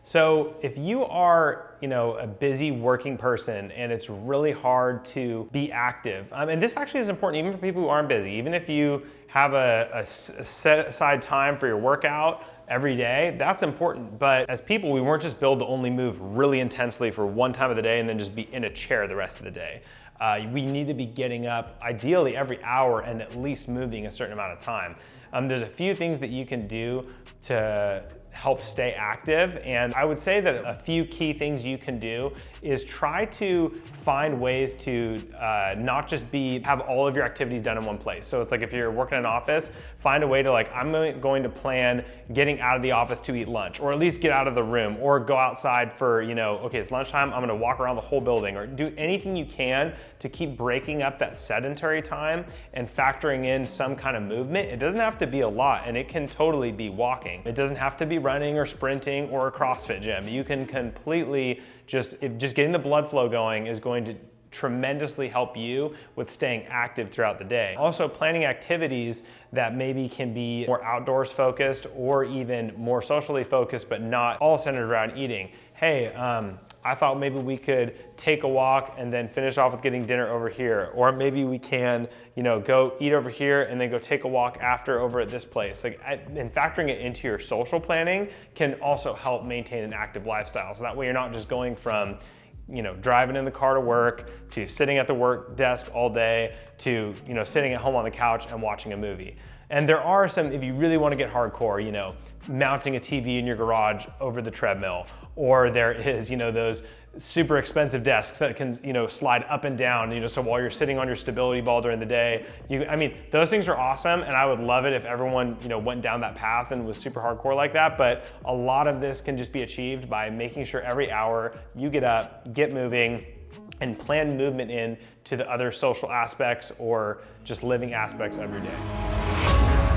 So if you are, a busy working person and it's really hard to be active, and this actually is important even for people who aren't busy, even if you have a set aside time for your workout every day, that's important. But as people, we weren't just built to only move really intensely for one time of the day and then just be in a chair the rest of the day. We need to be getting up ideally every hour and at least moving a certain amount of time. There's a few things that you can do to help stay active, and I would say that a few key things you can do is try to find ways to not just have all of your activities done in one place. So it's like if you're working in an office, find a way to I'm going to plan getting out of the office to eat lunch, or at least get out of the room, or go outside for, okay, it's lunchtime, I'm gonna walk around the whole building, or do anything you can to keep breaking up that sedentary time and factoring in some kind of movement. It doesn't have to be a lot, and it can totally be walking. It doesn't have to be running or sprinting or a CrossFit gym. You can completely just getting the blood flow going is going to tremendously help you with staying active throughout the day. Also, planning activities that maybe can be more outdoors focused or even more socially focused, but not all centered around eating. Hey, I thought maybe we could take a walk and then finish off with getting dinner over here. Or maybe we can, go eat over here and then go take a walk after over at this place. And factoring it into your social planning can also help maintain an active lifestyle. So that way you're not just going from driving in the car to work, to sitting at the work desk all day, to, sitting at home on the couch and watching a movie. And there are some, if you really want to get hardcore, mounting a TV in your garage over the treadmill, or there is, those super expensive desks that can, slide up and down, so while you're sitting on your stability ball during the day, those things are awesome, and I would love it if everyone, went down that path and was super hardcore like that, but a lot of this can just be achieved by making sure every hour you get up, get moving, and plan movement in to the other social aspects or just living aspects of your day.